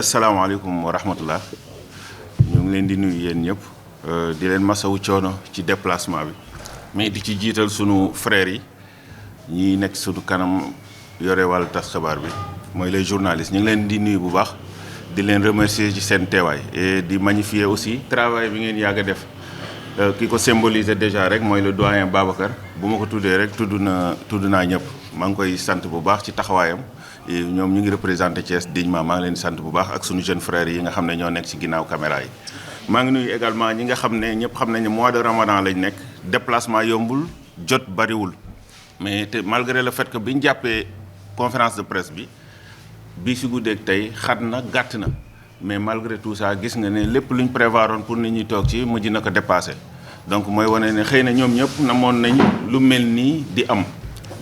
asalaamaaleykum wa rahmatullah ñu ngi leen di nuyu yéen ñëpp di leen masawu coono ci déplacement bi mais di ci jiital sunu frères yi ñi nekk sunu kanam yore wàllu tas xabaar bi mooy les journalistes ñu ngi leen di nuyu bu baax di leen remercier ci seen teewaay et di magnifier aussi travail bi ngeen yàgg a def ki ko symboliser déjà rek mooy le doyen Babacar bu ma ko tuddee rek tudd naa ñëpp maa ngi koy sant bu baax ci taxawaayam. ñoom ñu ngi représenté Thiès dignement maa ngi leen di sant bu baax ak suñu jeunes frères yi nga xam ne ñoo nekk ci ginnaaw caméra yi. maa ngi nuyu également ñi nga xam ne ñëpp xam nañ ne mois de Ramadan lañ nekk déplacement yombul jot bariwul mais te malgré le fait que bi ñu jàppee conférence de presse bi si guddeeg tey xat na gàtt na mais malgré tout ça gis nga ne lépp lu ñu prévoiroon pour nit ñi toog ci mujj na ko dépassé donc mooy wane ne xëy na ñoom ñëpp namoon nañ lu mel nii di am.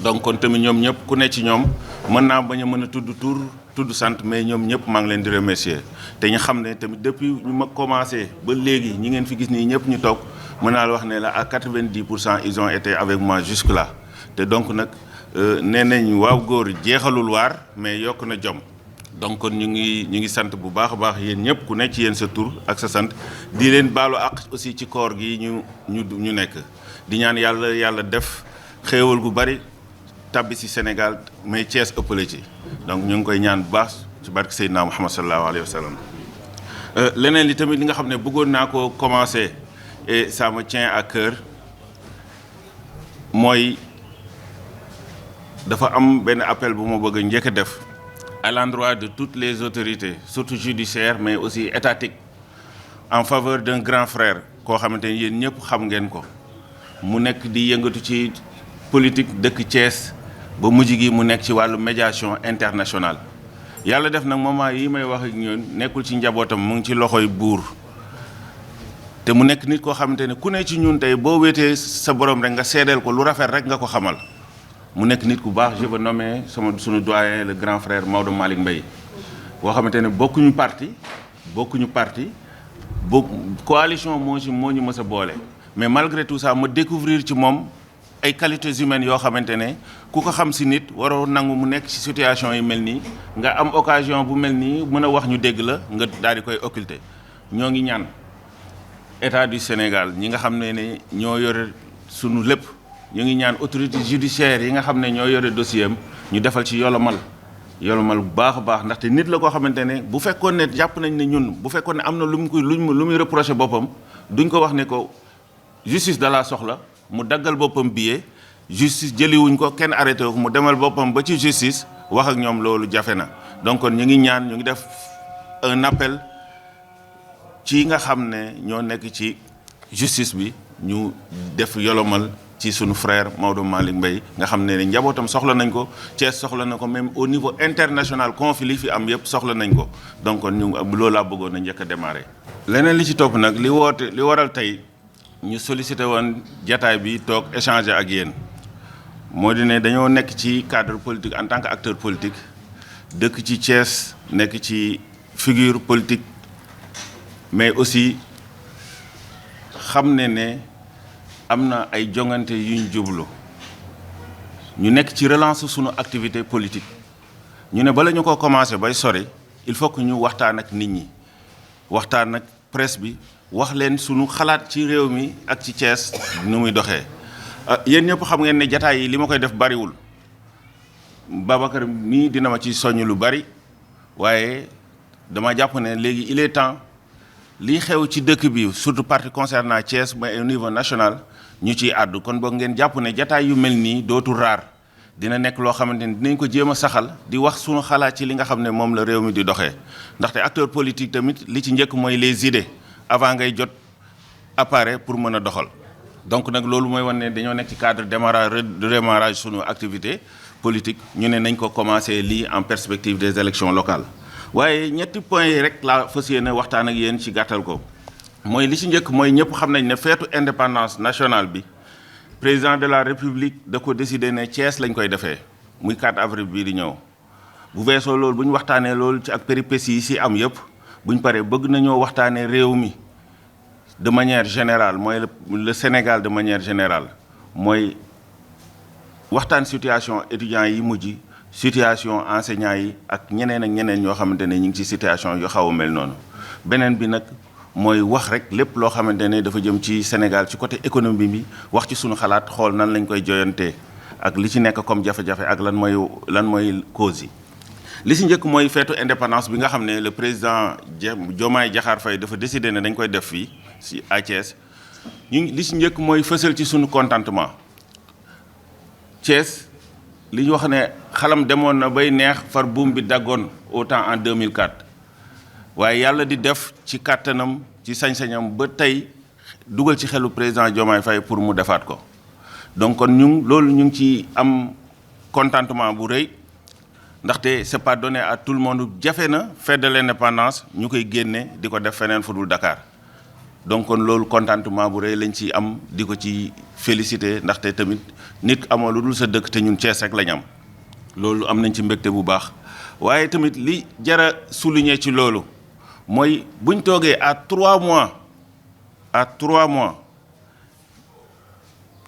donc kon tamit ñoom ñëpp ku ne ci ñoom mën naa bañ a mën a tudd tur tudd sant mais ñoom ñëpp maa ngi leen di remercier te ñu xam ne tamit depuis ñu ma commencé ba léegi ñi ngeen fi gis nii ñëpp ñu toog mën naa la wax ne la à 90% ils ont été avec moi jusque là te donc nag nee nañ waaw góor jeexalul waar mais yokk na jom donc kon ñu ngi sant bu baax a baax yéen ñëpp ku ne ci yéen sa tur ak sa sant di leen baalu ak aussi ci koor gi ñu nekk di ñaan yàlla def xéewal gu bari tabbi ci Sénégal mais Thiès ëppale ci donc ñu ngi koy ñaan bu baax ci barke Seydina Muhammad sallallahu alayhi wa sallam leneen li tamit li nga xam ne bëggoon naa ko commencer et ça me tient à cœur mooy dafa am benn appel bu ma bëgg a njëkk a def à l'endroit de toutes les autorités surtout judiciaires mais aussi étatiques en faveur d'un grand frère koo xamante ni yéen ñëpp xam ngeen ko mu nekk di yëngatu ci politique dëkk Thiès ba mujj gi mu nekk ci wàllu médiation internationale yàlla def nag moment yi may wax ak ñoom nekkul ci njabootam mu ngi ci loxoy buur te mu nekk nit koo xamante ne ku ne ci ñun tey boo wéetee sa borom rek nga seedeel ko lu rafet rek nga ko xamal mu nekk nit ku baax je veux nommer sunu doyen le grand frère Maodo Malick Mbaye boo xamante ne bokkuñu parti coalition moo ñu mës a boole mais malgré tout ça ma découvrir ci moom ay qualités humaines yoo xamante ne ku ko xam ci nit waroo nangu mu nekk ci situation yi mel nii nga am occasion bu mel nii mën a wax ñu dégg la nga daal di koy occulter ñoo ngi ñaan état du Sénégal ñi nga xam ne ñoo yore sunu lépp ñu ngi ñaan autorité judiciaire yi nga xam ne ñoo yore dossier am ñu defal ci yolomal bu baax a baax ndaxte nit la koo xamante ne bu fekkoon ne jàpp nañ ne ñun bu fekkoon ne am na lu muy reproché boppam duñ ko wax ne ko justice da la soxla mu daggal boppam billet justice jëliwuñ ko kenn arrêté ko mu demal boppam ba ci justice wax ak ñoom loolu jafe na donc kon ñu ngi ñaan ñu ngi def un appel ci nga xam ne ñoo nekk ci justice bi ñu def yolomal ci sunu frère Maodo Malick Mbaye nga xam ne njabootam soxla nañ ko Thiès soxla na ko même au niveau international conflit fi am yëpp soxla nañ ko donc kon ñu loolu laa bëggoon na njëkk a démarrer. leneen li ci topp nag li waral tey ñu sollicité woon jataay bi toog échanger ak yéen moo di ne dañoo nekk ci cadre politique en tant que acteur politique dëkk ci Thiès nekk ci figure politique mais aussi xam ne am na ay jongante yuñ jublu ñu nekk ci relance sunu activité politique ñu ne bala ñu ko commencé bay sori il faut que ñu waxtaan ak nit ñi waxtaan ak presse bi wax leen sunu xalaat ci réew mi ak ci Thiès nu muy doxee yéen ñëpp xam ngeen ne jataay yi li ma koy def bariwul Babacar mii dina ma ci soññ lu bari waaye dama jàpp ne léegi il est temps lii xew ci dëkk bi surtout partie concernant Thiès mais au niveau national ñu ciy àddu kon boog ngeen jàpp ne jataay yu mel nii dootul raar dina nekk loo xamante ni dinañ ko jéem a saxal di wax sunu xalaat ci li nga xam ne moom la réew mi di doxee ndaxte acteur politique tamit li ci njëkk mooy les idées avant ngay jot appareil pour mën a doxal donc nag loolu mooy wane ne dañoo nekk ci cadre démarrage sunu activité politique ñu ne nañ ko commencé lii en perspective des élections locales waaye ñetti points yi rek laa fas yéene waxtaan ak yéen ci gàttal ko mooy li ci njëkk mooy ñëpp xam nañ ne feetu indépendance nationale bi président de la république da ko décidé ne Thiès lañ koy defee muy 4 avril bii di ñëw bu weesoo loolu bu ñu waxtaanee loolu ci ak péripéties yi ci am yëpp bu ñu paree bëgg nañoo waxtaanee réew mi de manière générale mooy le Sénégal de manière générale mooy waxtaan situation étudiants yi mujj situation enseignants yi ak ñeneen ñoo xamante ne ñu ngi ci situation yu xaw a mel noonu. beneen bi nag mooy wax rek lépp loo xamante ne dafa jëm ci Sénégal ci côté économie bi wax ci suñu xalaat xool nan lañ koy joyantee ak li ci nekk comme jafe-jafe ak lan mooy cause yi. li ci njëkk mooy feetu indépendance bi nga xam ne le président Diomaye Diakhar Faye dafa décidé ne dañ koy def fii ci à Thiès li ci njëkk mooy fësal ci suñu contentement. Thiès li ñu wax ne xalam demoon na bay neex far buum bi daggoon autant en 2004 waaye yàlla di def ci kàttanam ci sañ-sañam ba tey dugal ci xelu président Diomaye Faye pour mu defaat ko donc kon loolu ñu ngi ci am contentement bu rëy ndaxte c'est pas donné à tout le monde jafe na fête de l'indépendance ñu koy génne di ko def feneen fu dul Dakar donc kon loolu contentement bu rëy lañ ci am di ko ci féliciter ndaxte tamit nit amoo lu dul sa dëkk te ñun Thiès rek lañ am loolu am nañ ci mbégte bu baax waaye tamit li jara souligner ci loolu mooy buñ toogee à 3 mois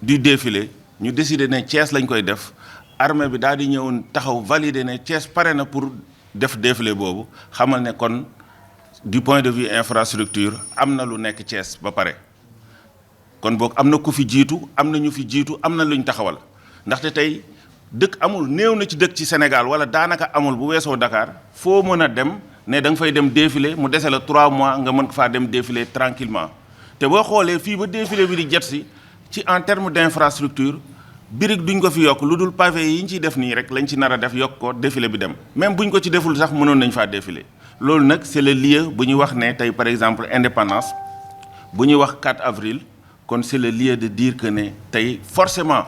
du défilé ñu décider ne Thiès lañ koy def armée bi daal di ñëwoon taxaw valider ne Thiès pare na pour def défilé boobu xamal ne kon du point de vue infrastructure am na lu nekk Thiès ba pare kon boog am na ku fi jiitu am na ñu fi jiitu am na luñ taxawal ndaxte tey dëkk amul néew na ci dëkk ci Sénégal wala daanaka amul bu weesoo Dakar foo mën a dem ne da nga fay dem défilé mu dese la 3 mois nga mën ko faa dem défilé tranquillement te boo xoolee fii ba défilé bi di jet si ci en terme d'infrastructure birig duñ ko fi yokk lu dul pavé yi ñu ciy def nii rek lañ ci nar a def yokk ko défilé bi dem même buñ ko ci deful sax mënoon nañ faa défilé loolu nag c'est le lieu bu ñu wax ne tey par exemple indépendance bu ñuy wax 4 avril kon c'est le lieu de dire que ne tey forcément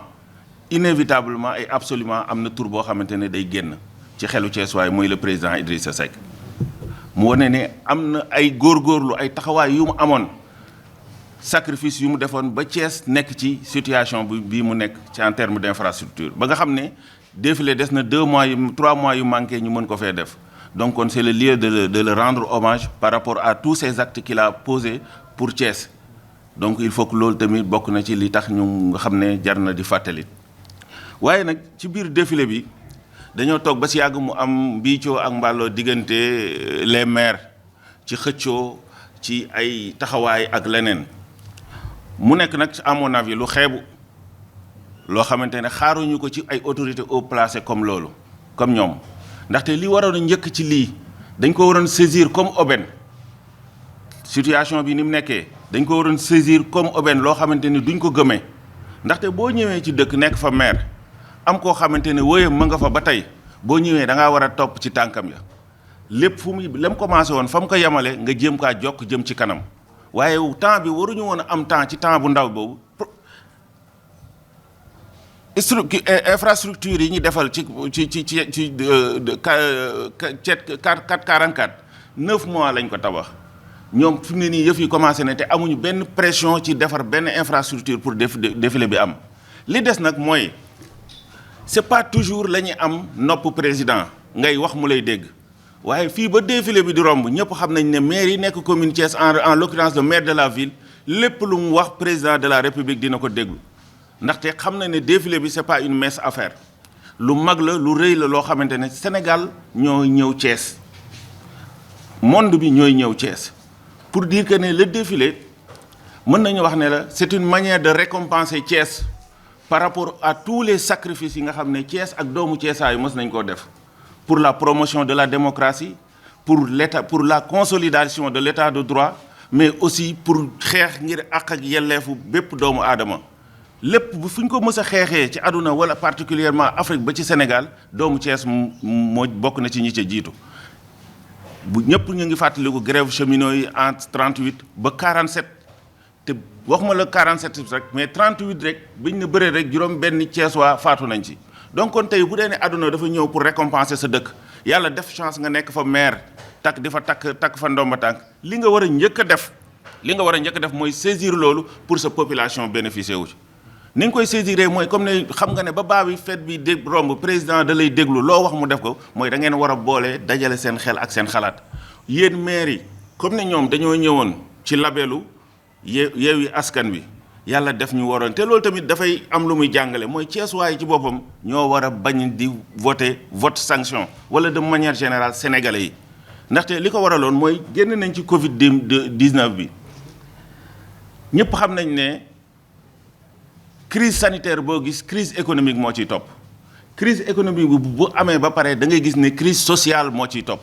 inévitablement et absolument am na tur boo xamante ne day génn ci xelu Thiès waaye muy le président Idrissa Seck mu wane ne am na ay góorgóorlu ay taxawaay yu mu amoon sacrifice yu mu defoon ba Thiès nekk ci situation bii mu nekk ci en terme d'infrastructure ba nga xam ne défilé des na 2 mois 3 mois yu manqué ñu mën ko fee def donc kon c'est le lieu de le rendre hommage par rapport à tous ces actes qu'il a posés pour Thiès donc il faut que loolu tamit bokk na ci li tax ñu nga xam ne jar na di fàttali waaye nag ci biir défilé bi dañoo toog ba si yàgg mu am mbiicoo ak mbàlloo diggante les maires ci xëccoo ci ay taxawaay ak leneen mu nekk nag à mon avis lu xeebu loo xamante ne xaaruñu ko ci ay autorités haut placées comme loolu comme ñoom ndaxte li waroon a njëkk ci lii dañ ko waroon saisir comme aubaine situation bi ni mu nekkee dañ ko waroon saisir comme aubaine loo xamante ni duñ ko gëmee ndaxte boo ñëwee ci dëkk nekk fa maire am koo xamante ne wóoyam ma nga fa ba tey boo ñëwee da ngaa war a topp ci tànkam ya lépp fu muy lem commencé woon fa mu ko yemale nga jéem kaa jokk jëm ci kanam waaye temps bi waruñu woon a am temps ci temps bu ndaw boobu infrastructure yi ñu defal ci 444 9 mois lañ ko tabax ñoom fi mu ne nii yëf yi commencé na te amuñu benn pression ci defar benn infrastructure pour défilé bi am li des nag mooy c'est pas toujours la ñuy am nopp président ngay wax mu lay dégg waaye fii ba défilé bi di romb ñëpp xam nañ ne maire yi nekk commune Thiès en l'occurrence le maire de la ville lépp lu mu wax président de la république dina ko déglu ndaxte xam na ne défilé bi c'est pas une mince affaire lu mag la lu rëy la loo xamante ne Sénégal ñoo ñëw Thiès monde bi ñooy ñëw Thiès pour dire que ne le défilé mën nañu wax ne la c'est une manière de récompenser Thiès par rapport à tous les sacrifices yi nga xam ne Thiès ak doomu Thiessaa yu mës nañ koo def pour la promotion de la démocratie pour l'état pour la consolidation de l'état de droit mais aussi pour xeex ngir àq ak yelleefu bépp doomu aadama lépp bu fu ñu ko mës a xeexee ci àdduna wala particulièrement Afrique ba ci Sénégal doomu Thiès moo bokk na ci ñi ca jiitu bu ñëpp ñu ngi fàttaliku grève cheminots yi entre 38 ba 47 te waxuma la 47 rek mais 38 rek biñ ne bëree rek juróom benn Thiès waa faatu nañ ci donc kon tey bu dee ne àdduna dafa ñëw pour récompenser sa dëkk yàlla def chance nga nekk fa maire takk di fa takk fa ndomba tànk li nga war a njëkk a def mooy saisir loolu pour sa population bénéficier wu ci ni nga koy saisiree mooy comme ne xam nga ne ba baa bi fête bi dég romb président da lay déglu loo wax mu def ko mooy da ngeen war a boole dajale seen xel ak seen xalaat yéen maire yi comme ne ñoom dañoo ñëwoon ci labelu Yewwi Askan Wi yàlla def ñu waroon te loolu tamit dafay am lu muy jàngale mooy Cees waaye ci boppam ñoo war a bañ di voter vote sanction wala de manière générale sénégalais yi ndaxte li ko waraloon mooy génn nañ ci Covid 19 bi ñëpp xam nañ ne crise sanitaire boo gis crise économique moo ciy topp crise économique bi bu amee ba pare da ngay gis ne crise sociale moo ciy topp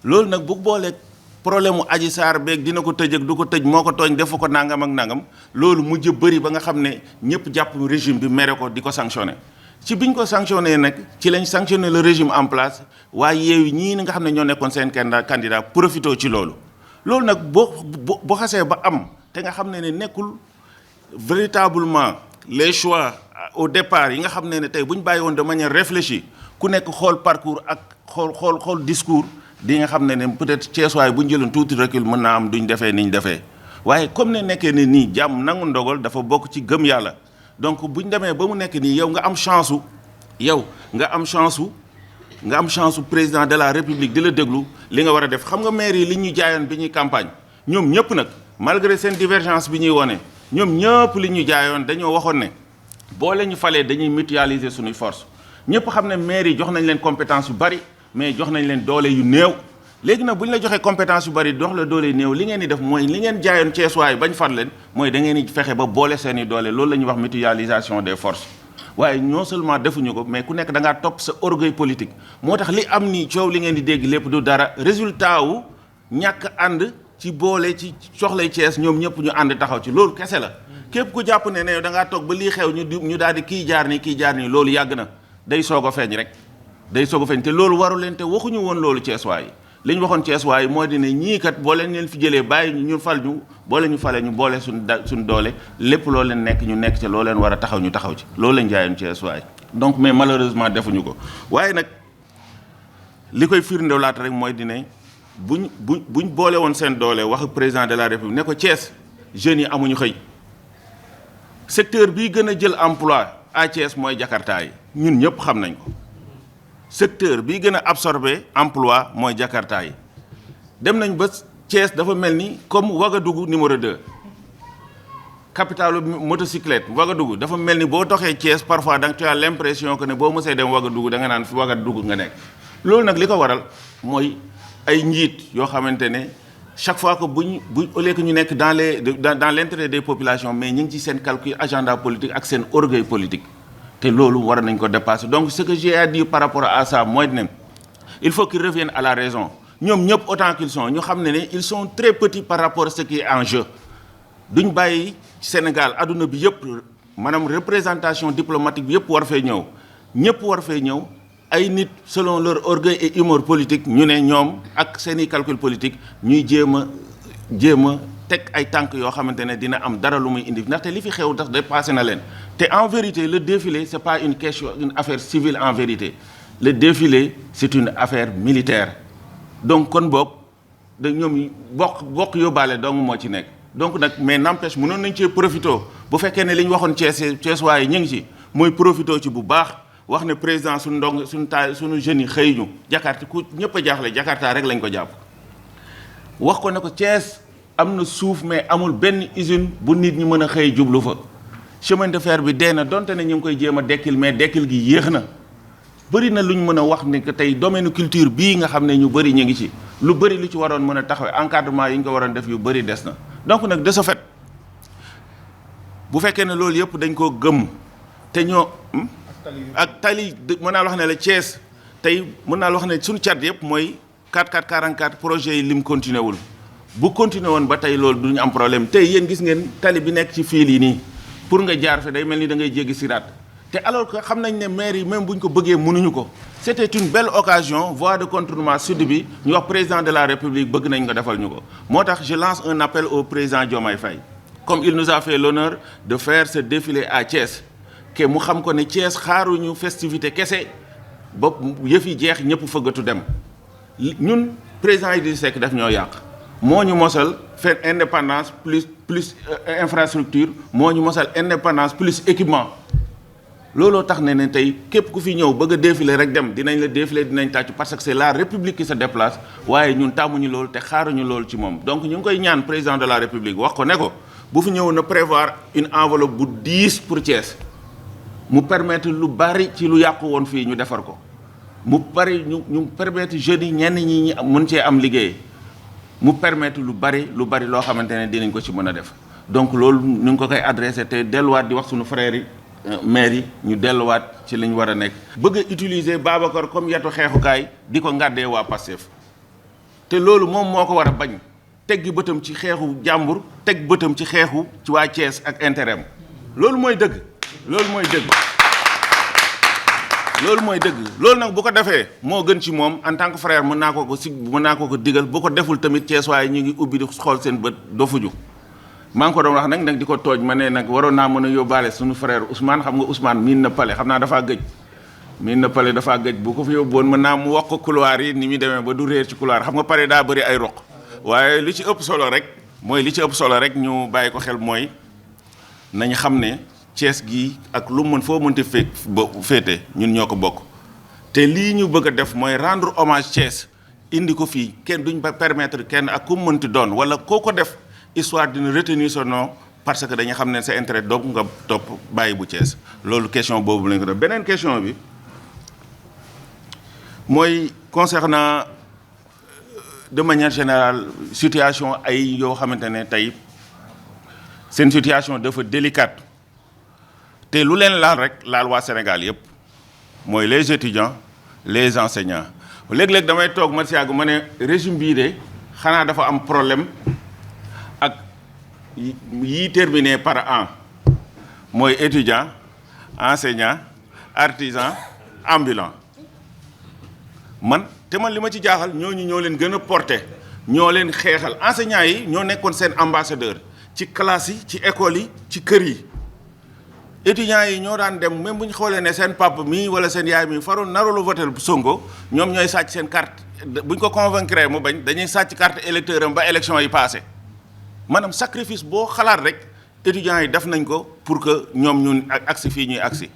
loolu nag bu booleeg problème mu Adji Sarr beeg dina ko tëj ak du ko tëj moo ko tooñ defu ko nangam ak nangam loolu mujj bëri ba nga xam ne ñëpp jàpp régime bi mere ko di ko sanctionné ci biñ ko sanctionné nag ci lañ sanctionné le régime en place waaye yeewu ñii nga xam ne ñoo nekkoon seen candidat profité ci loolu. loolu nag boo xasee ba am te nga xam ne nekkul véritablement les choix au départ yi nga xam ne tey bu ñu bàyyi woon de manière réfléchie ku nekk xool parcours ak xool discours. di nga xam ne peut-être Ceesuwaay bu ñu jëloon tuuti recul mën naa am duñ defee ni ñu defee waaye comme ne nekkee ne nii jàmm nangu ndogal dafa bokk ci gëm yàlla donc bu ñu demee ba mu nekk nii yow nga am chance su président de la république di la déglu li nga war a def xam nga maire yi li ñu jaayoon bi ñuy campagne ñoom ñëpp nag malgré seen divergence bi ñuy wone ñoom ñëpp li ñu jaayoon dañoo waxoon ne boo leen ñu falee dañuy mutualiser suñuy force ñëpp xam ne maire yi jox nañ leen compétence yu bari mais jox nañ leen doole yu néew léegi nag bu ñu la joxee compétence yu bari dox la doole yu néew li ngeen di def mooy li ngeen jaayoon Ceesuwaay bañ far leen mooy da ngeen di fexe ba boole seeni doole loolu la ñuy wax mutualisation des forces waaye non seulement defuñu ko mais ku nekk da ngaa topp sa orgueil politique moo tax li am nii coow li ngeen di dégg lépp du dara résultat wu ñàkk ànd ci boole ci soxlay Cees ñoom ñëpp ñu ànd taxaw ci loolu kese la képp ku jàpp ne da ngaa toog ba lii xew ñu daal di kii jaar nii loolu yàgg na day soog a feeñ rek day soog a feeñ te loolu waru leen te waxuñu woon loolu Ceesuwaay li ñu waxoon Ceesuwaay mooy di ne ñii kat boo leen fi jëlee bàyyi ñu fal ñu boole ñu fale ñu boole suñ doole lépp loo leen nekk ñu nekk ci loo leen war a taxaw ñu taxaw ci loolu lañ jaayoon Ceesuwaay donc mais malheureusement defuñu ko waaye nag li koy firndewlaat rek mooy di ne buñ boole woon seen doole wax président de la république ne ko Thiès jeunes yi amuñu xëy secteur bii gën a jël emploi à Thiès mooy Jakarta yi ñun ñëpp xam nañ ko secteur bii gën a absorbé emploi mooy Jakarta yi dem nañ ba Thiès dafa mel ni comme Ouagadougou numéro 2 capitale motocyclette Ouagadougou dafa mel ni boo doxee Thiès parfois da nga tu as l'impression que ne boo mësee dem Ouagadougou da nga naan fi Ouagadougou nga nekk loolu nag li ko waral mooy ay njiit yoo xamante ne chaque fois que au lieu que ñu nekk dans l'intérêt des populations mais ñu ngi ci seen calcul agenda politique ak seen orgueil politique te loolu war nañ ko dépasser donc ce que j'ai à dire par rapport à ça mooy ne il faut qu'ils reviennent à la raison ñoom ñëpp autant qu'ils sont ñu xam ne ils sont très petits par rapport à ce qui est en jeu duñ bàyyi Sénégal adduna bi yëpp maanaam représentation diplomatique bi yëpp war fee ñëw ñëpp war fee ñëw ay nit selon leur orgueil et humour politique ñu ne ñoom ak seeni calcul politique ñuy jéem a teg ay tànk yoo xamante ne dina am dara lu muy indi ndaxte li fi xew tax dépassé na leen te en vérité le défilé c'est pas une question une affaire civile en vérité le défilé c'est une affaire militaire donc kon boog da ñoom bokk yóbbaale dong moo ci nekk donc nag mais n'empêche mënoon nañ cee profito bu fekkee ne li ñu waxoon Thiès waaye ñu ngi ci mooy profito ci bu baax wax ne président suñu jeunes yi xëy ñu Jakarta ku ñëpp a jaaxle Jakarta rek lañ ko jàpp wax ko ne ko Thiès am na suuf mais amul benn usine bu nit ñi mën a xëy jublu fa chemin de fer bi dee na donte ne ñu ngi koy jéem a dekkil mais dekkil gi yéex na bëri na lu ñu mën a wax ne que tey domaine culture bii nga xam ne ñu bëri ñu ngi ci lu bëri lu ci waroon mën a taxawee encadrement yi ñu ko waroon def yu bëri des na donc nag de ce fait bu fekkee ne loolu yëpp dañ koo gëm te ñoo ak tali mën naa wax ne la Thiès tey mën naa wax ne suñu cat yëpp mooy 44 projet yi lim continué wul bu continué woon ba tey loolu duñu am problème tey yéen gis ngeen tali bi nekk ci fiil yi nii pour nga jaar fi day mel ni da ngay jéggi siraat te alors que xam nañ ne maire yi même bu ñu ko bëggee mënuñu ko c'était une belle occasion voie de contournement sud bi ñu wax président de la république bëgg nañ ko defal ñu ko moo tax je lance un appel au président Diomaye Faye comme il nous a fait l'honneur de faire ce défilé à Thiès que mu xam ko ne Thiès xaaruñu festivité kese ba yëf yi jeex ñëpp fëggatu dem ñun président Idrissa Seck daf ñoo yàq moo ñu mosal faire indépendance plus infrastructure moo ñu mosal indépendance plus équipement looloo tax ne tey képp ku fi ñëw bëgg a défiler rek dem dinañ la défiler dinañ tàccu parce que c'est la république qui se déplace waaye ñun tàmmuñu loolu te xaaruñu loolu ci moom donc ñu ngi koy ñaan président de la république wax ko ne ko bu fi ñëw na prévoir une enveloppe bu 10 pour Thiès mu permettre lu bari ci lu yàqu woon fii ñu defar ko mu bari ñu permettre jeunes yi ñenn ñi mën cee am liggéey mu permettre lu bari loo xamante ne dinañ ko ci mën a def donc loolu ñu ngi ko koy adressé te delluwaat di wax suñu frères yi maire yi ñu delluwaat ci li ñu war a nekk. bëgg a utiliser Babacar comme yetu xeexukaay di ko ngàddee waa Pastef te loolu moom moo ko war a bañ teggi bëtam ci xeexu jàmbur teg bëtam ci xeexu ci waa Thiès ak intérêt am loolu mooy dëgg. loolu nag bu ko defee moo gën ci moom en tant que frère mën naa ko ko digal bu ko deful tamit Thiès waaye ñu ngi ubbi di xool seen bët dofuju maa ngi ko doon wax nag di ko tooj ma ne nag waroon naa mën a yóbbaale suñu frère Ousmane xam nga Ousmane miin na pale xam naa dafaa gëj bu ko fi yóbboon mën naa mu wax ko couloir yi ni muy demee ba du réer ci couloir xam nga pare daa bëri ay roq waaye li ci ëpp solo rek ñu bàyyi ko xel mooy nañ xam ne Thiès gi ak lu mën foo mënti féete ñun ñoo ko bokk te lii ñu bëgg a def mooy rendre hommage Thiès indi ko fii kenn duñ ba permettre kenn ak ku mënti doon wala koo ko def histoire dina retenir son nom parce que dañu xam ne sa intérêt donc nga topp bàyyi bu Thiès loolu question boobu lañ ko def beneen question bi mooy concernant de manière générale situation ay yoo xamante ne tey seen situation dafa délicate te lu leen laal rek laal waa Sénégal yëpp mooy les étudiants les enseignants léeg-léeg damay toog ma si yàgg ma ne régime bii de xanaa dafa am problème ak yi terminé par an mooy étudiant enseignant artisan ambulant man li ma ci jaaxal ñooñu ñoo leen gën a porté ñoo leen xeexal enseignants yi ñoo nekkoon seen ambassadeur ci classe yi ci école yi ci kër yi étudiants yi ñoo daan dem même bu ñu xoolee ne seen papa mii wala seen yaay mii faroon narolu voté Sonko ñoom ñooy sàcc seen carte bu ñu ko convaincre mu bañ dañuy sàcc carte électeur am ba élection yi passé maanaam sacrifice boo xalaat rek étudiants yi def nañ ko pour que ñoom ñun agsi fii ñuy agsi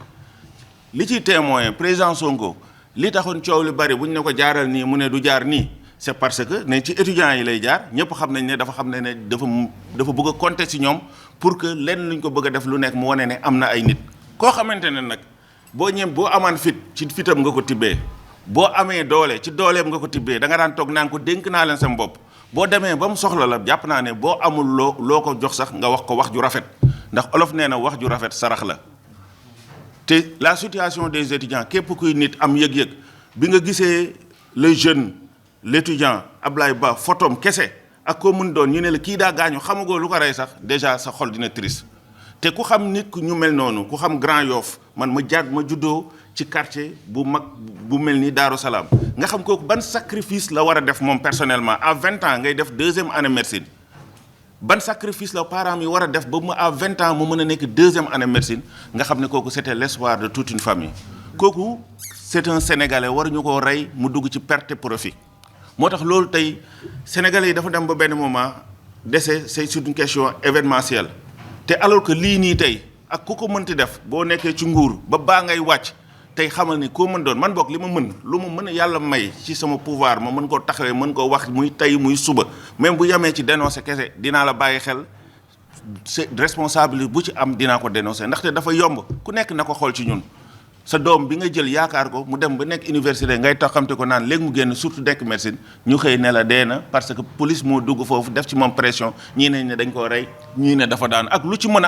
li ciy témoin président Sonko li taxoon coow li bari bu ñu ne ko jaaral nii mu ne du jaar nii c'est parce que ne ci étudiants yi lay jaar ñëpp xam nañ ne dafa xam ne dafa bëgg a compter ci ñoom pour que lenn luñ ko bëgg a def lu nekk mu wane ne am na ay nit koo xamante ne nag boo amaan fit ci fitam nga ko tibbee boo amee doole ci dooleem nga ko tibbee da nga daan toog naan ko dénk naa leen sama bopp boo demee ba mu soxla la jàpp naa ne boo amul loo ko jox sax nga wax ko wax ju rafet ndax olof nee na wax ju rafet sarax la te la situation des étudiants képp kuy nit am yëg-yëg bi nga gisee le jeune l'étudiant Ablaye Ba photom kese ak koo mun doon ñu ne la kii daa gaañu xamagoo lu ko rey sax déjà sa xol dina triste te ku xam nit ku ñu mel noonu ku xam Grand Yoff man ma juddoo ci quartier bu mag bu mel ni Daaru Salaam nga xam kooku ban sacrifice la war a def moom personnellement à 20 ans ngay def 2e année médecine ban sacrifice la parents yi war a def ba mu à 20 ans mu mën a nekk 2e année médecine nga xam ne kooku c'était l'espoir de toute une famille kooku c'est un Sénégalais waruñu koo rey mu dugg ci perte profit moo tax loolu tey Sénégalais yi dafa dem ba benn moment dese c'est une question événementielle te alors que lii nii tey ak ku ko mënti def boo nekkee ci nguur ba baa ngay wàcc tey xamal ni koo mën doon man bokk li ma mën lu ma mën a yàlla may ci sama pouvoir ma mën koo taxawee mën koo wax muy tey muy suba même bu yemee ci dénoncer kese dinaa la bàyyi xel c'est responsable bu ci am dinaa ko dénoncer ndaxte dafa yomb ku nekk na ko xool ci ñun sa doom bi nga jël yaakaar ko mu dem ba nekk université ngay taxamte ko naan léegi mu génn surtout nekk médecine ñu xëy ne la dee na parce que police moo dugg foofu def ci moom pression ñii ne dañ koo rey ñii ne dafa daan ak lu ci mën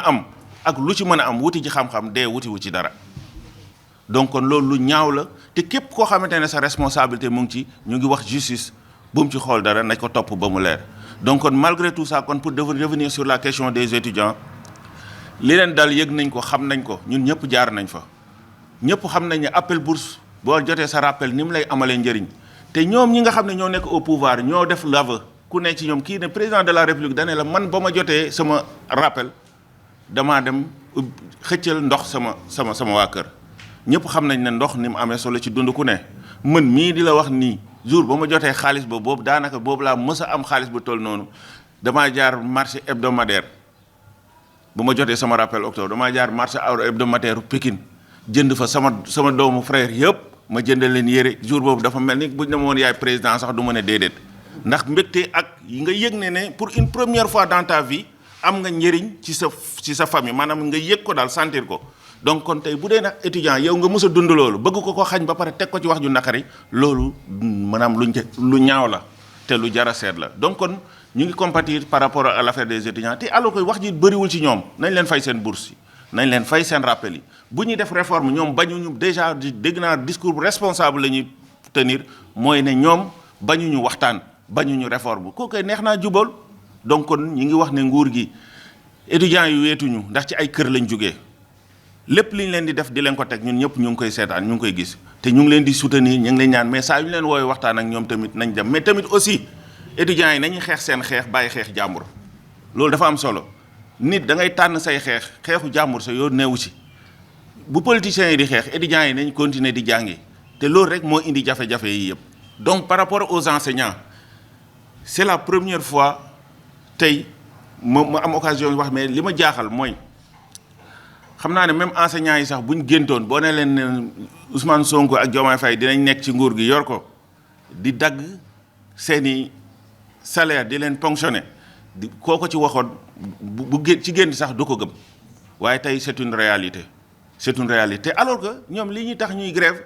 a am wuti ci xam-xam dee wuti wu ci dara donc kon loolu lu ñaaw la te képp koo xamante ne sa responsabilité mu ngi ci ñu ngi wax justice bu mu ci xool dara nañ ko topp ba mu leer donc kon malgré tout ça kon pour revenir sur la question des étudiants li leen dal yëg nañ ko xam nañ ko ñun ñëpp jaar nañ fa ñëpp xam nañ ne appel bourse boo jotee sa rappel ni mu lay amalee njëriñ te ñoom ñi nga xam ne ñoo nekk au pouvoir ñoo def l'aveu ku ne ci ñoom kii ne président de la république dane la man ba ma jotee sama rappel damaa dem xëccal ndox sama waa kër ñëpp xam nañ ne ndox ni mu amee solo ci dund ku ne mën mii di la wax nii jour ba ma jotee xaalis ba boobu daanaka boobu laa mës a am xaalis bu toll noonu damaa jaar marché hebdomadaire bu ma jotee sama rappel octobre damaa jaar marché hebdomadaire Pikine jënd fa sama doomu frère yëpp ma jëndal leen yére jour boobu dafa mel ni buñ ne ma woon yaay président sax du ma ne déedéet ndax mbégte ak yi nga yëg ne pour une première fois dans ta vie am nga njëriñ ci sa famille maanaam nga yëg ko daal sentir ko donc kon tey bu dee nag étudiant yow nga mës a dund loolu bëgg ko xañ ba pare teg ko ci wax ju naqari loolu maanaam lu ñaaw la te lu jar a seet la donc kon ñu ngi compatir par rapport à l'affaire des étudiants te alors que wax ji bëriwul ci ñoom nañ leen fay seen bourse yi nañ leen fay seen rappel yi bu ñuy def réforme ñoom bañuñu déjà dégg naa discours responsable la ñuy tenir mooy ne ñoom bañuñu waxtaan bañuñu réforme kooku neex naa jubal donc kon ñi ngi wax ne nguur gi étudiants yi weetuñu ndax ci ay kër lañ jógee lépp li ñu leen di def di leen ko teg ñun ñëpp ñu ngi koy seetaan ñu ngi koy gis te ñu ngi leen di soutenir ñu ngi leen ñaan mais saa yu ñu leen woowee waxtaan ak ñoom tamit nañ dem mais tamit aussi étudiants yi nañuy xeex seen xeex bàyyi xeex jàmbur loolu dafa am solo nit da ngay tànn say xeexu jàmbur sa yoon neewu ci bu politiciens yi di xeex étudiants yi nañ continuer di jàngi te loolu rek moo indi jafe-jafe yi yëpp donc par rapport aux enseignants c'est la première fois tey ma am occasion wax mais li ma jaaxal mooy xam naa ne même enseignants yi sax bu ñu géntoon boo ne leen ne Ousmane Sonko ak Diomaye Faye dinañ nekk ci nguur gi yor ko di dagg seeni salaire di leen ponctionner di kooko ci waxoon bu ci génn sax du ko gëm waaye tey c'est une réalité alors que ñoom li ñuy tax ñuy grève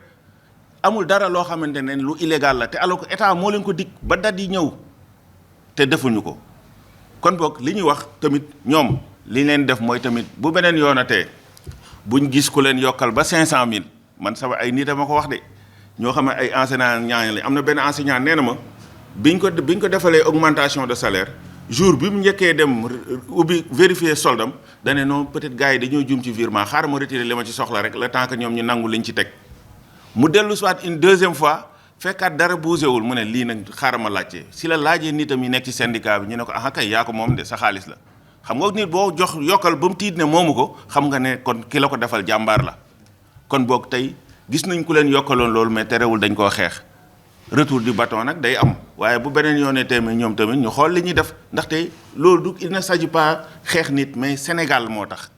amul dara loo xamante ne lu illégal la te alors que état moo leen ko dig ba date yi ñëw te defuñu ko kon boog li ñuy wax tamit ñoom li leen def mooy tamit bu beneen yoonatee buñ gis ku leen yokkal ba 500000 man sama ay nit a ma ko wax de ñoo xam ne ay enseignants ñaañ la am na benn enseignant nee na ma biñ ko defalee augmentation de salaire jour bi mu njëkkee dem ubbi vérifier soldam dane non peut-être gars yi dañoo jum ci virement xaaral ma retirer li ma ci soxla rek le temps que ñoom ñu nangu liñ ci teg mu dellu soit une deuxième fois fekkaat dara bougéwul mu ne lii nag xaaral ma laajte si la laajee nitam yi nekk ci syndicat bi ñu ne ko ah kay yaa ko moom de sa xaalis la xam nga nit boo jox yokkal ba mu tiit ne moomu ko xam nga ne kon ki la ko defal jàmbaar la kon boog tey gis nañ ku leen yokkaloon loolu mais terewul dañ koo xeex retour du bâton nag day am waaye bu beneen yoonee tamit ñoom tamit ñu xool li ñuy def ndaxte loolu du il ne s'agit pas xeex nit mais Sénégal moo tax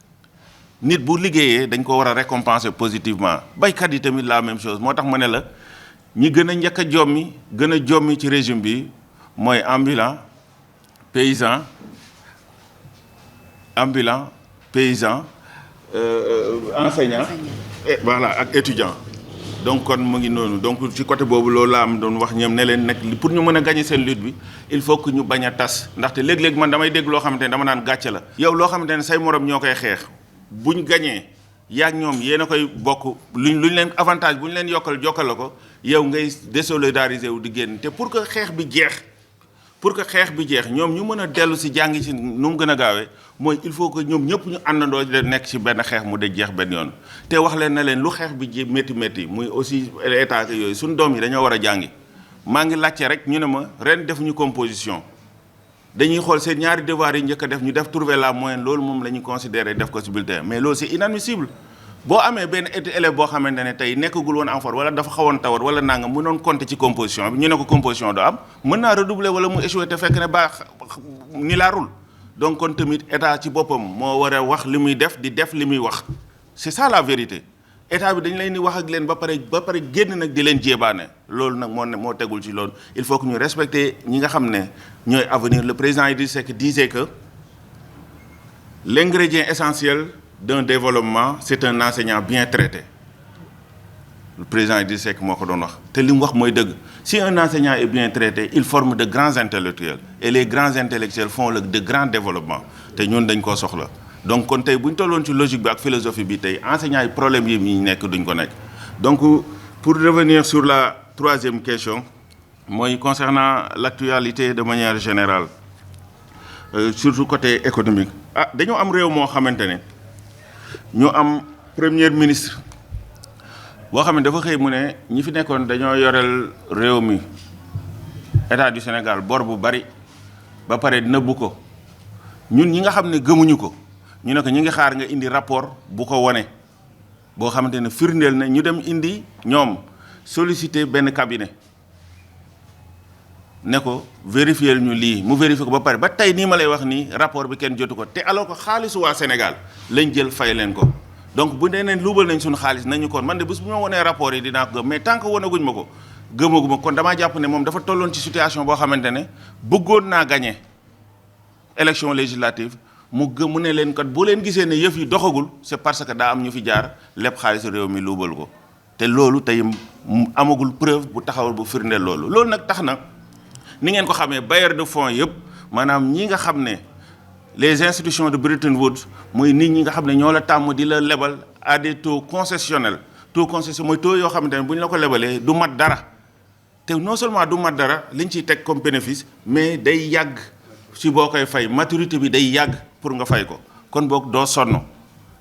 nit bu liggéeyee dañ ko war a récompenser positivement baykat yi tamit la même chose moo tax ma ne la ñi gën a njëkk a jommi ci régime bi mooy ambulant paysan enseignant et voilà ak étudiant donc kon mu ngi noonu donc ci côté boobu loolu laa am doon wax ñoom ne leen nag pour ñu mën a gagner seen lutte bi il faut que ñu bañ a tas ndaxte léeg-léeg man damay dégg loo xamante ne dama naan gàcce la yow loo xamante ne say morom ñoo koy xeex buñ gañee yaag ñoom yéen a koy bokk luñ leen avantage bu ñu leen jokkal la ko yow ngay désolidariser wu di génn te pour que xeex bi jeex ñoom ñu mën a dellu si jàngi si nu mu gën a gaawee mooy il faut que ñoom ñëpp ñu àndandoo di nekk ci benn xeex mu de jeex benn yoon te wax leen na leen lu xeex bi ji métti muy aussi état yooyu suñu doom yi dañoo war a jàngi maa ngi laajte rek ñu ne ma ren defuñu composition dañuy xool seen ñaari devoir yi njëkk a def ñu def trouver la moyenne loolu moom la ñuy considérer def ko ci bulletin mais loolu c'est inadmissible boo amee benn élève boo xamante ne tey nekkagul woon en forme wala dafa xawoon tawat wala nanga mu doon compter ci composition bi ñu ne ko composition doo am mën naa redoubler wala mu échouer te fekk ne baax ni laarul donc kon tamit état ci boppam moo war a wax li muy def di def li muy wax c'est ça la vérité état bi dañ leen di wax ak leen ba pare génn nag di leen jéebaane loolu nag moo tegul ci loolu il faut que ñu respecter ñi nga xam ne ñooy avenir le président Idrissa Seck disait que l'ingrédient essentiel d'un développement c'est un enseignant bien traité le président Idrissa Seck moo ko doon wax te li mu wax mooy dëgg si un enseignant est bien traité il forme de grands intellectuels et les grands intellectuels font de grands développements te ñun dañ koo soxla donc kon tey bu ñu tolloon ci logique bi ak philosophie bi tey enseignants yi problème yi ñu nekk duñ ko nekk donc pour revenir sur la troisième question mooy concernant l'actualité de manière générale surtout côté économique dañoo am réew moo xamante ne ñu am premier ministre boo xam ne dafa xëy mu ne ñi fi nekkoon dañoo yoreel réew mi état du Sénégal bor bu bari ba pare nëbbu ko ñun ñi nga xam ne gëmuñu ko ñu ne ko ñi ngi xaar nga indi rapport bu ko wone boo xamante ne firndeel na ñu dem indi ñoom solliciter benn cabinet ne ko vérifier ñu lii mu vérifier ko ba pare ba tey nii ma lay wax nii rapport bi kenn jotu ko te alors que xaalisu waa Sénégal lañ jël fay leen ko donc bu dee neen luubal nañ suñu xaalis nañu kon man de bés bu ma wonee rapport yi dinaa ko gëm mais tant que wonaguñ ma ko gëmaguma kon damaa jàpp ne moom dafa tolloon ci situation boo xamante ne bëggoon naa gagner élection législative mu gëm mu ne leen kat boo leen gisee ne yëf yi doxagul c'est parce que daa am ñu fi jaar lépp xaalis réew mi luubal ko te loolu tey amagul preuve bu taxawal bu firndeel loolu. loolu nag tax na ni ngeen ko xamee bailleurs de fonds yëpp maanaam ñi nga xam ne les institutions de Bretton Woods muy nit ñi nga xam ne ñoo la tàmm di la lebal à des taux concessionnels taux concession mooy taux yoo xamante ne bu ñu la ko lebalee du mat dara te non seulement du mat dara liñ ciy teg comme bénéfice mais day yàgg si boo koy fay maturité bi day yàgg pour nga fay ko kon boog doo sonn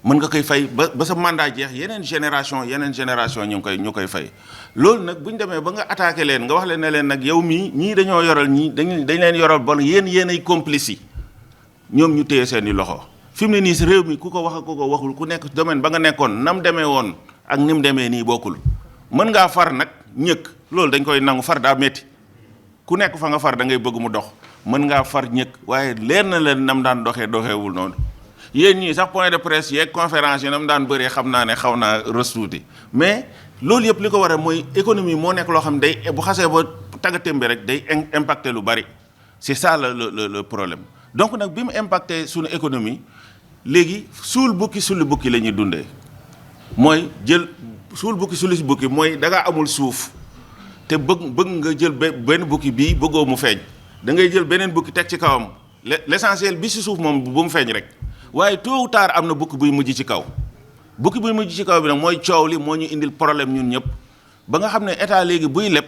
mën nga koy fay ba sa mandat jeex yeneen génération ñu koy fay. loolu nag bu ñu demee ba nga attaqué leen nga wax leen ne leen nag yow mii ñii dañoo yoral ñii dañ leen yoral bon yéen ay complices yi ñoom ñu téye seen i loxo fi mu ne nii si réew mi ku ko wax ak ku ko waxul ku nekk domaine ba nga nekkoon nam demee woon ak ni mu demee nii bokkul mën ngaa far nag ñëkk loolu dañ koy nangu far daa métti ku nekk fa nga far da ngay bëgg mu dox mën ngaa far ñëkk waaye leer na leen nam daan doxeewul noonu yéen ñii sax point de presse yeeg conférence yi nam daan bëree xam naa ne xaw naa rës tuuti mais loolu yëpp li ko waral mooy économie moo nekk loo xam day bu xasee ba taggatémbe rek day impacté lu bari c'est ça le problème. donc nag bi mu impacté suñu économie léegi suul bukki sulli bukki la ñuy dundee mooy jël suul bukki sulli bukki mooy da ngaa amul suuf te bëgg nga jël benn bukki bii bëggoo mu feeñ da ngay jël beneen bukki teg ci kawam l'essentiel bi si suuf moom bu mu feeñ rek waaye tôt ou tard am na bukki buy mujj ci kaw bukki buy mujj ci kaw bi nag mooy coow li moo ñu indil problème ñun ñëpp ba nga xam ne état léegi buy leb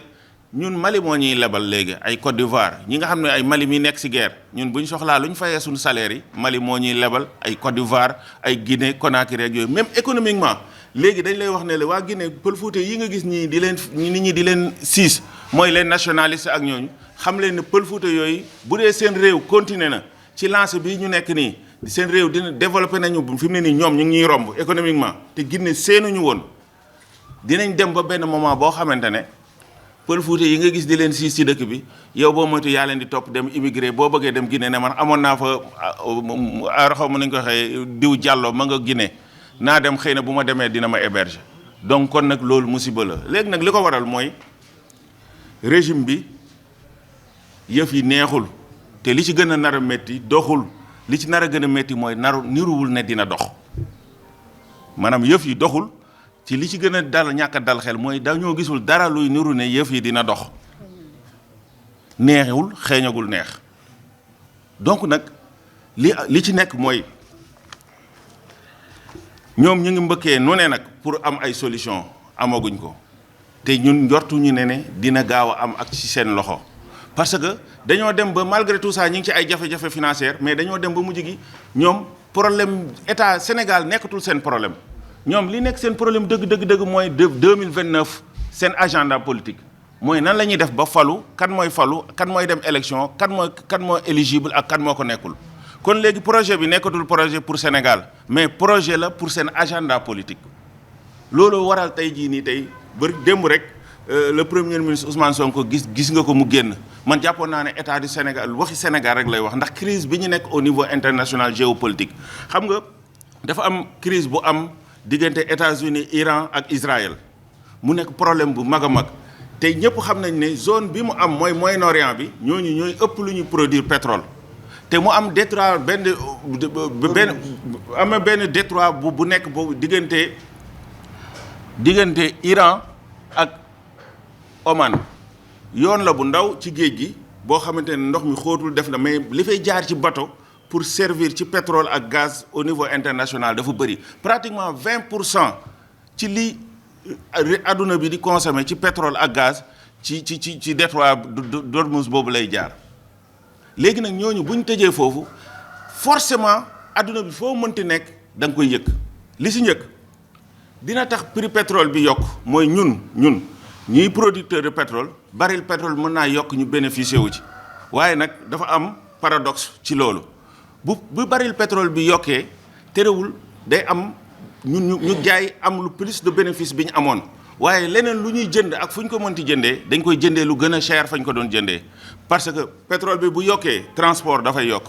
ñun Mali moo ñuy lebal léegi ay Côte d'Ivoire ñi nga xam ne ay Mali mi nekk ci guerre ñun bu ñu soxlaa lu ñu fayee suñu salaire yi Mali moo ñuy lebal ay Côte d'Ivoire ay Guinée Conakry ak yooyu même économiquement léegi dañ lay wax ne la waa Guinée Pël Fuuta yi nga gis ñii di leen nit ñi di leen siis mooy les nationalistes ak ñooñu xam leen ne Pël Fuuta yooyu bu dee seen réew continué na ci lancé bii ñu nekk nii seen réew dina développé nañu fi mu ne nii ñoom ñu ngi ñuy romb économiquement te Guinée seenuñu woon dinañ dem ba benn moment boo xamante ne Pël Fuuta yi nga gis di leen siis ci dëkk bi yow boo moytu yaa leen di topp dem immigré boo bëggee dem Guinée ne man amoon naa fa xaw ma nañ ko waxee diw jàlloo ma nga Guinée naa dem xëy na bu ma demee dina ma héberger donc kon nag loolu musiba la léegi nag li ko waral mooy régime bi yëf yi neexul te li ci gën a nar a métti doxul li ci nar a gën a métti mooy niruwul ne dina dox maanaam yëf yi doxul ci li ci gën a dal ñàkk a dal xel mooy dañoo gisul dara luy niru ne yëf yi dina dox neexul xeeñagul neex donc nag li ci nekk mooy ñoom ñu ngi mbëkkee nu ne nag pour am ay solution amaguñ ko te ñun njortuñu ne dina gaaw a am ak ci seen loxo parce que dañoo dem ba malgré tout ça ñu ngi ci ay jafe-jafe financière mais dañoo dem ba mujj gi ñoom problème état Sénégal nekkatul seen problème ñoom li nekk seen problème dëgg mooy 2029 seen agenda politique mooy nan la ñuy def ba falu kan mooy dem élection kan mooy éligible ak kan moo ko nekkul kon léegi projet bi nekkatul projet pour Sénégal mais projet la pour seen agenda politique loolu waral tey jii nii tey ba démb rek le premier ministre Ousmane Sonko gis nga ko mu génn man jàppoon naa ne état du Sénégal waxi Sénégal rek lay wax ndax crise bi ñu nekk au niveau international géopolitique xam nga dafa am crise bu am diggante États-Unis Iran ak Israël mu nekk problème bu mag a mag te ñëpp xam nañ ne zone bi mu am mooy Moyen-Orient bi ñooy ëpp lu ñuy produire pétrole te mu am détroit benn détroit bu nekk boobu diggante Iran ak Oman yoon la bu ndaw ci géej gi boo xamante ne ndox mi xóotul def na mais li fay jaar ci bateau pour servir ci pétrole ak gaz au niveau international dafa bëri pratiquement 20% ci li adduna bi di consommer ci pétrole ak gaz ci détroit d'Ormuz boobu lay jaar léegi nag ñooñu bu ñu tëjee foofu forcément adduna bi foo mënti nekk da nga koy yëg li si njëkk dina tax prix pétrole bi yokk mooy ñun ñuy producteur de pétrole baril pétrole mën naa yokk ñu bénéficier wu ci waaye nag dafa am paradoxe ci loolu bu baril pétrole bi yokkee terewul day am ñu jaay am lu plus de bénéfice bi ñu amoon waaye leneen lu ñuy jënd ak fu ñu ko mënti jëndee dañ koy jëndee lu gën a cher fañ ko doon jëndee parce que pétrole bi bu yokkee transport dafay yokk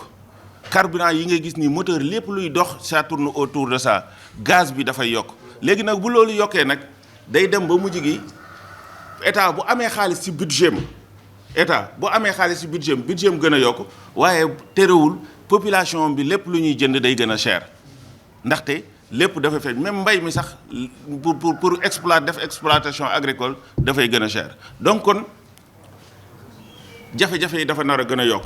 carburant yi ngay gis ni moteur lépp luy dox ça tourne autour de ça gaz bi dafay yokk léegi nag bu loolu yokkee nag day dem ba mujj gi état bu amee xaalis ci budget am gën a yokk waaye terewul population bi lépp lu ñuy jënd day gën a cher ndaxte lépp dafa feeñ même mbay mi sax pour exploitation agricole dafay gën a cher donc kon jafe-jafe yi dafa nar a gën a yokk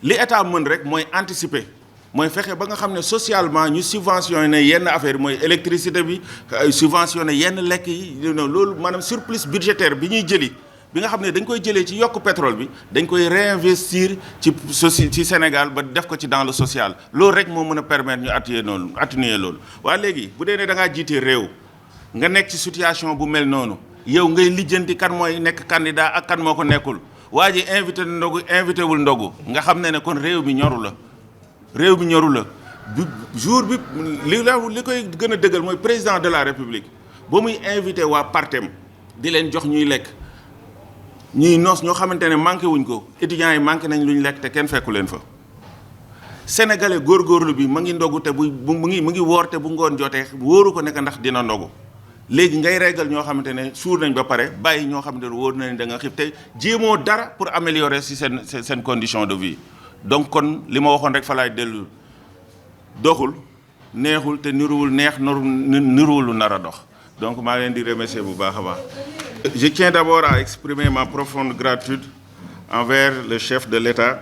li état mën rek mooy anticiper mooy fexe ba nga xam ne socialement ñu subventionné yenn affaire mooy électricité bi subventionné yenn lekk yi loolu maanaam surplus budgétaire bi ñuy jëli bi nga xam ne dañ koy jëlee ci yokk pétrole bi dañ koy réinvestir ci Sénégal ba def ko ci dans le social loolu rek moo mën a permettre ñu atténuer loolu. waa léegi bu dee ne da ngaa jiite réew nga nekk ci situation bu mel noonu yow ngay lijjanti kan mooy nekk candidat ak kan moo ko nekkul waa ji invité wul ndogu nga xam ne kon réew mi ñoru la. réew mi ñoru la jour bi li koy gën a dëggal mooy président de la république ba muy invité waa partem di leen jox ñuy lekk ñuy noos ñoo xamante ne manqué wuñ ko étudiants yi manqué nañ lu ñu lekk te kenn fekku leen fa. sénégalais góorgóorlu bi mu ngi ndogu te mu ngi woor te bu ngoon jotee wóoru ko nekk ndax dina ndogu léegi ngay régal ñoo xamante ne suur nañ ba pare bàyyi ñoo xamante ne wóor nañ da nga xiif te jéemoo dara pour améliorer si seen condition de vie. donc kon li ma waxoon rek fa laay dellu doxul neexul te niruwul neex niruwul lu nar a dox donc maa leen di remercier bu baax a baax. Je tiens d'abord à exprimer ma profonde gratitude envers le chef de l'État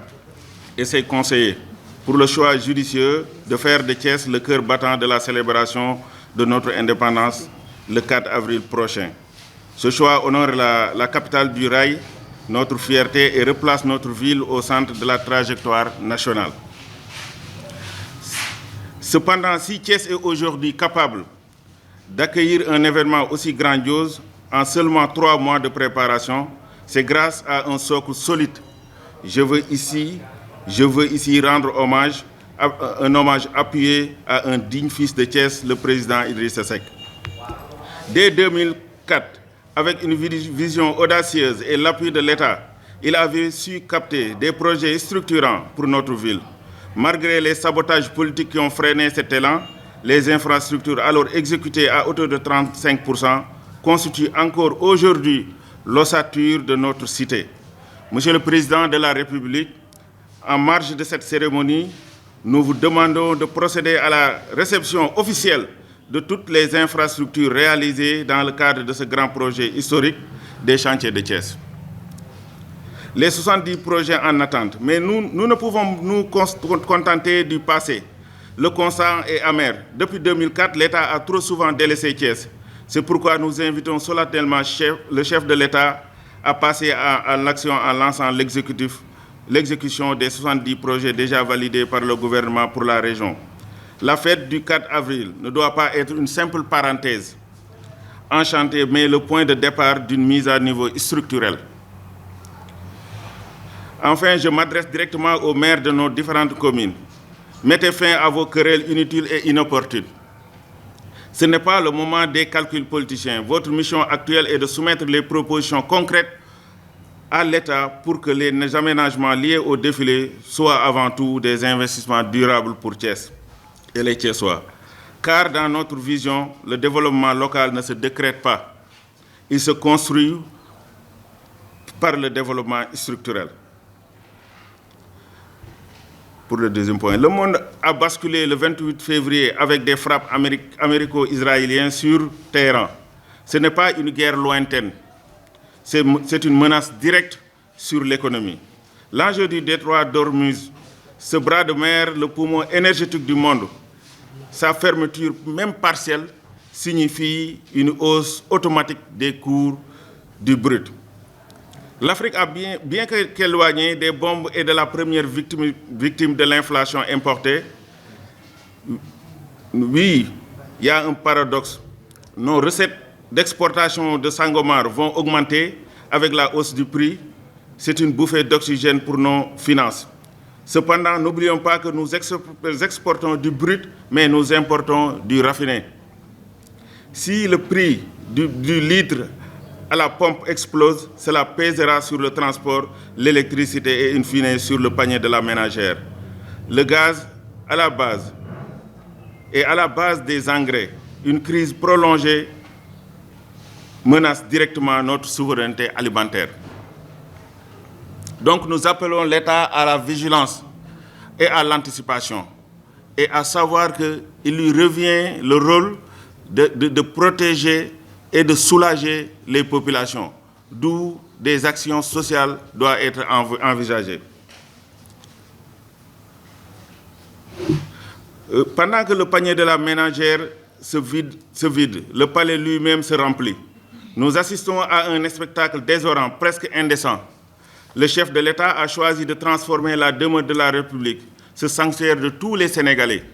et ses conseillers pour le choix judicieux de faire de Thiès le cœur battant de la célébration de notre indépendance le 4 avril prochain. Ce choix honore la capitale du rail, notre fierté, et replace notre ville au centre de la trajectoire nationale. Cependant, si Thiès est aujourd'hui capable d'accueillir un événement aussi grandiose en seulement 3 mois de préparation, c'est grâce à un socle solide. Je veux ici rendre un hommage appuyé à un digne fils de Thiès, le président Idrissa Seck. Dès 2004, avec une vision audacieuse et l'appui de l'État, il avait su capter des projets structurants pour notre ville. Malgré les sabotages politiques qui ont freiné cet élan, les infrastructures alors exécutées à hauteur de 35% constituent encore aujourd'hui l'ossature de notre cité. Monsieur le Président de la République, en marge de cette cérémonie, nous vous demandons de procéder à la réception officielle de toutes les infrastructures réalisées dans le cadre de ce grand projet historique des chantiers de Thiès. Les 70 projets en attente, mais nous ne pouvons nous contenter du passé. Le constat est amer. Depuis 2004, l'État a trop souvent délaissé Thiès. C'est pourquoi nous invitons solennellement le chef de l'État à passer à l'action en lançant l'exécution des 70 projets déjà validés par le gouvernement pour la région. La fête du 4 avril ne doit pas être une simple parenthèse enchantée, mais le point de départ d'une mise à niveau structurelle. Enfin, je m'adresse directement aux maires de nos différentes communes. Mettez fin à vos querelles inutiles et inopportunes. Ce n'est pas le moment des calculs politiciens. Votre mission actuelle est de soumettre les propositions concrètes à l'État pour que les aménagements liés au défilé soient avant tout des investissements durables pour Thiès et les Thiessois. Car dans notre vision, le développement local ne se décrète pas. Il se construit par le développement structurel. Pour le deuxième point, le monde a basculé le 28 février avec des frappes américo-israéliennes sur Téhéran. Ce n'est pas une guerre lointaine, c'est une menace directe sur l'économie. L'enjeu du détroit d'Ormuz, ce bras de mer, le poumon énergétique du monde, sa fermeture, même partielle, signifie une hausse automatique des cours du brut. L'Afrique a bien qu'éloignée des bombes et de la première victime de l'inflation importée, oui, il y a un paradoxe. Nos recettes d'exportation de Sangomar vont augmenter avec la hausse du prix. C'est une bouffée d'oxygène pour nos finances. Cependant, n'oublions pas que nous exportons du brut, mais nous importons du raffiné. Si le prix du litre à la pompe explose, cela pèsera sur le transport, l'électricité et in fine sur le panier de la ménagère. Le gaz à la base et à la base des engrais, une crise prolongée menace directement notre souveraineté alimentaire. Donc nous appelons l'État à la vigilance, et à l'anticipation, et à savoir qu'il lui revient le rôle de protéger et de soulager les populations, d'où des actions sociales doivent être envisagées. Pendant que le panier de la ménagère se vide, le palais lui-même se remplit. Nous assistons à un spectacle désolant, presque indécent. Le chef de l'État a choisi de transformer la demeure de la République, ce sanctuaire de tous les Sénégalais,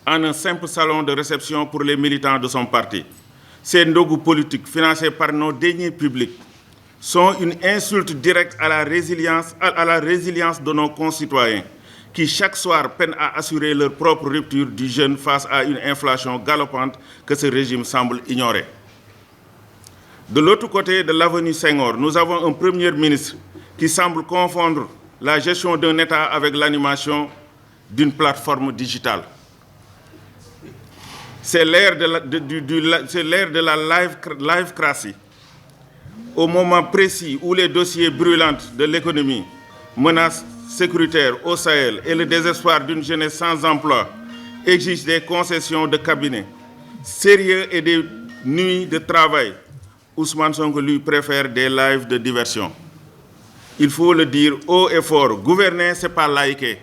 en un simple salon de réception pour les militants de son parti. Ces ndogu politiques financés par nos deniers publics sont une insulte directe à la résilience de nos concitoyens qui chaque soir peinent à assurer leur propre rupture du jeûne face à une inflation galopante que ce régime semble ignorer. De l'autre côté de l'avenue Senghor, nous avons un Premier ministre qui semble confondre la gestion d'un État avec l'animation d'une plateforme digitale. C'est l'ère de la livecratie. Au moment précis où les dossiers brûlants de l'économie, menaces sécuritaires au Sahel et le désespoir d'une jeunesse sans emploi exigent des concessions de cabinet, sérieux et des nuits de travail, Ousmane Sonko lui préfère des lives de diversion. Il faut le dire haut et fort, gouverner, ce n'est pas laïquer.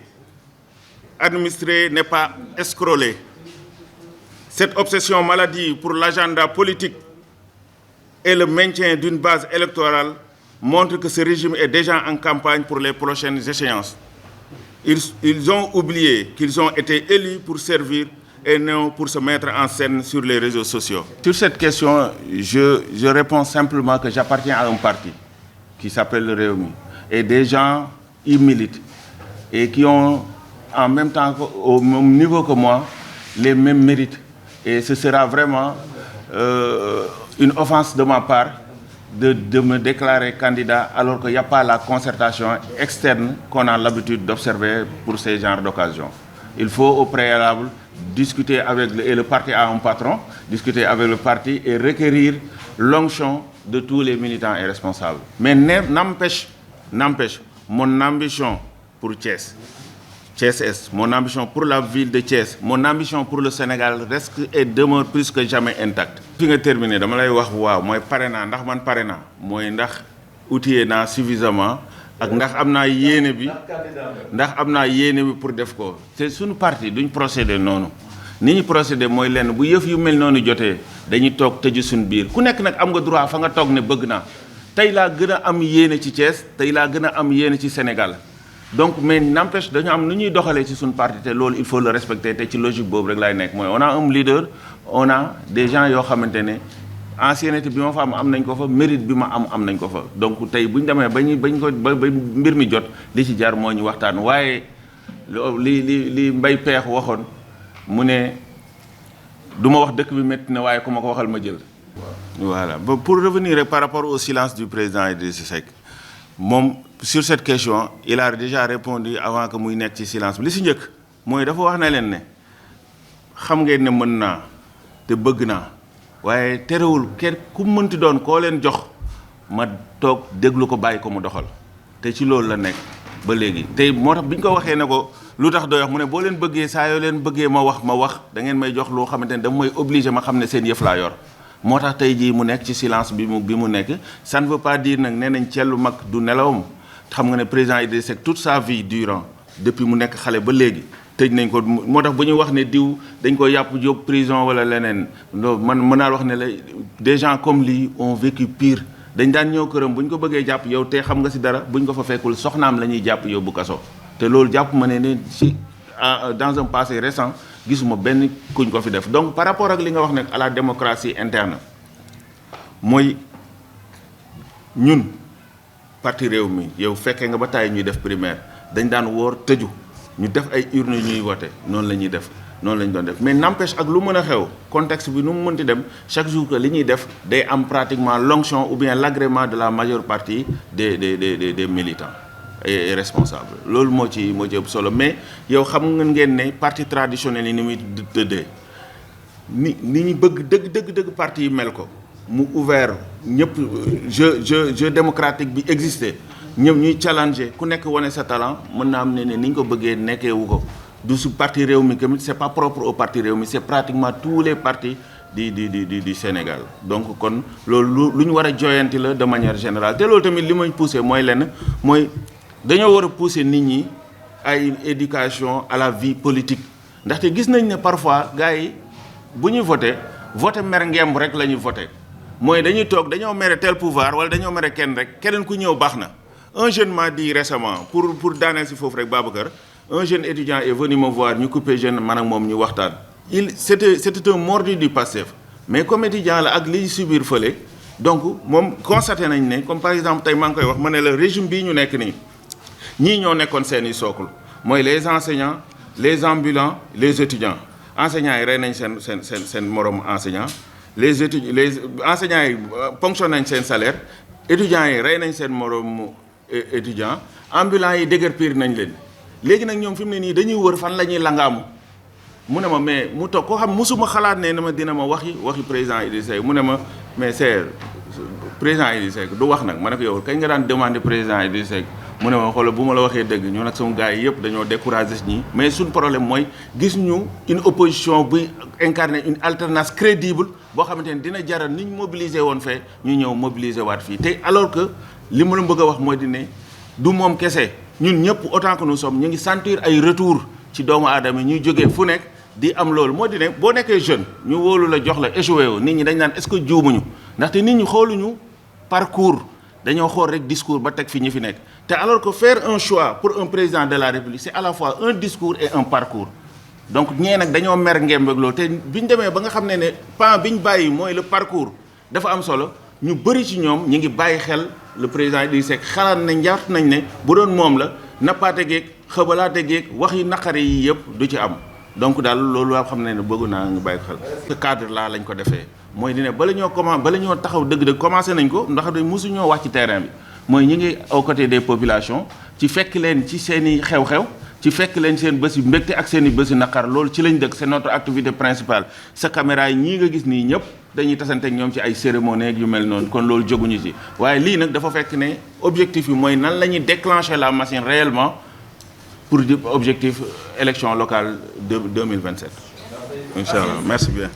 Administrer n'est pas escroquer. Cette obsession maladive pour l'agenda politique et le maintien d'une base électorale montre que ce régime est déjà en campagne pour les prochaines échéances. Ils ont oublié qu'ils ont été élus pour servir et non pour se mettre en scène sur les réseaux sociaux. Sur cette question, je réponds simplement que j'appartiens à un parti qui s'appelle le Rewmi. Et des gens y militent et qui ont en même temps, au même niveau que moi, les mêmes mérites. Et ce sera vraiment une offense de ma part de me déclarer candidat alors qu'il n'y a pas la concertation externe qu'on a l'habitude d'observer pour ces genres d'occasions. Il faut au préalable discuter avec et le parti a un patron, discuter avec le parti et requérir l'onction de tous les militants et responsables. Mais n'empêche, mon ambition pour Thiès, Thiès-Est, mon ambition pour la ville de Thiès, mon ambition pour le Sénégal reste et demeure plus que jamais intacte. Fi nga terminé dama lay wax waaw mooy pare naa ndax man pare naa mooy ndax outillé naa suffisamment ak ndax am naa yéene bi pour def ko te suñu parti duñ procéder noonu ni ñu procéder mooy lenn bu yëf yu mel noonu jotee dañuy toog tëju suñu biir ku nekk nag am nga droit fa nga toog ne bëgg naa tey laa gën a am yéene ci Thiès tey laa gën a am yéene ci Sénégal donc mais n'empêche dañu am nu ñuy doxalee ci suñu parti te loolu il faut le respecter te ci logique boobu rek laay nekk mooy on a un leader on a des gens yoo xamante ne ancienneté bi ma fa am nañ ko fa mérite bi ma am nañ ko fa donc tey bu ñu demee ba mbir mi jot li ci jar moo ñu waxtaan waaye li Mbaye Peex waxoon mu ne du ma wax dëkk bi métti na waaye ku ma ko waxal ma jël. Voilà pour revenir par rapport au silence du président Idrissa Seck moom sur cette question il a déjà répondu avant que muy nekk ci silence bi li si njëkk mooy dafa wax na leen ne xam ngeen ne mën naa te bëgg naa waaye terewul kenn ku mënti doon koo leen jox ma toog déglu ko bàyyi ko mu doxal te ci loolu la nekk ba léegi tey moo tax bi ñu ko waxee ne ko lu tax doy wax mu ne boo leen bëggee saa yoo leen bëggee ma wax da ngeen may jox loo xamante ne dama may obligé ma xam ne seen yëf laa yor moo tax tey jii mu nekk ci silence bi mu nekk ça ne veut pas dire nag nee nañ cellu mag du nelawam xam nga ne président Idrissa Seck toute sa vie durant depuis mu nekk xale ba léegi tëj nañ ko moo tax bu ñu wax ne diw dañ ko yàpp yóbbu prison wala leneen man mën naa wax ne la des gens comme lui ont vécu pire dañ daan ñëw këram bu ñu ko bëggee jàpp yow te xam nga si dara bu ñu ko fa fekkul soxnaam la ñuy jàpp yóbbu kaso te loolu jàpp ma ne si dans un passé récent gisuma benn kuñ ko fi def donc par rapport ak li nga wax ne à la démocratie interne mooy ñun parti Rewmi yow fekkee nga ba tàyyi ñuy def primaire dañ daan woor tëju ñu def ay urnes ñuy voté noonu la ñuy def noonu la ñu doon def mais n'empêche ak lu mën a xew contexte bi nu mu mënti dem chaque jour que li ñuy def day am pratiquement l'onction ou bien l'agrément de la majeure partie des militants et responsables loolu moo ci ëpp solo mais yow xam nga ngeen ne parti traditionnel yi ni muy tëddee ni ñu bëgg dëgg parti yi mel ko mu ouvert ñëpp jeu démocratique bi existé ñëw ñuy challenger ku nekk wane sa talent mën naa am ne ni ñu ko bëggee nekkeewu ko du su parti Rewmi tamit c'est pas propre au parti Rewmi c'est pratiquement tous les partis du Sénégal donc kon loolu lu ñu war a joyanti la de manière générale te loolu tamit li may pousser mooy lenn mooy dañoo war a pousser nit ñi ay éducation à la vie politique ndaxte gis nañ ne parfois gars yi bu ñuy voté mer ngemb rek la ñuy voté mooy dañuy toog dañoo mere tel pouvoir wala dañoo mere kenn rek keneen ku ñëw baax na. Un jeune m'a dit récemment pour daaneel si foofu rek Babacar un jeune étudiant est venu me voir ñu coupé jeune man ak moom ñu waxtaan. C'était un mordu du Pastef mais comme étudiant la ak li subir fële donc moom constaté nañ ne comme par exemple tey maa ngi koy wax ma ne la régime bii ñu nekk nii ñii ñoo nekkoon seeni socle mooy les enseignants les ambulants les étudiants enseignants yi rey nañ seen morom enseignant les enseignants yi ponctionné nañ seen salaire étudiants yi rey nañ seen morom étudiant ambulants yi déguerpir nañ leen léegi nag ñoom fi mu ne nii dañuy wër fan la ñuy langaamu mu ne ma mais mu toog koo xam musuma xalaat ne na ma dina ma waxi président Idrissa Seck mu ne ma mais c'est président Idrissa Seck du wax nag ma ne ko yow kañ nga daan demandé président Idrissa Seck mu ne ma xoolal bu ma la waxee dëgg ñu nag sama gars yi yëpp dañoo découragé ñi mais suñ problème mooy gis ñu une opposition buy incarner une alternance crédible boo xamante ne dina jaral ni ñu mobiliser woon fee ñu ñëw mobiliser waat fii te alors que li ma la bëgg a wax mooy di ne du moom kese ñun ñëpp autant que nous sommes ñu ngi sentir ay retour ci doomu aadama yi ñuy jógee fu nekk di am loolu moo di ne boo nekkee jeune ñu wóolu la jox la échoué wu nit ñi dañ naan est-ce que juumuñu ndaxte nit ñi xooluñu parcours dañoo xool rek discours ba teg fi ñi fi nekk te alors que faire un choix pour un président de la République c'est à la fois un discours et un parcours donc ñee nag dañoo mer ngeem ak loolu te biñ demee ba nga xam ne pan biñ bàyyi mooy le parcours dafa am solo ñu bëri ci ñoom ñu ngi bàyyi xel le président Idrissa Seck xalaat nañ njort nañ ne bu doon moom la nappaate geeg xëbalaate geeg wax yi naqare yi yëpp du ci am donc daal loolu laa xam ne bëgg naa nga bàyyi xel. ce cadre là lañ ko defee mooy di ne bala ñoo taxaw dëgg-dëgg commencé nañ ko ndax de mosu ñoo wàcc ci terrain bi mooy ñi ngi aux côtés des populations ci fekk leen ci seen i xew-xew ci fekk leen seen bés yu mbégte ak seen i bés yu naqar loolu ci lañ dëkk c'est notre activité principale sa caméra yi ñii nga gis nii ñëpp dañuy tasante ak ñoom ci ay cérémonie yu mel noonu kon loolu jóguñu ci waaye lii nag dafa fekk ne objectif yi mooy nan la ñuy déclencher la machine réellement pour objectif élection locale de 2027 incha allah merci bien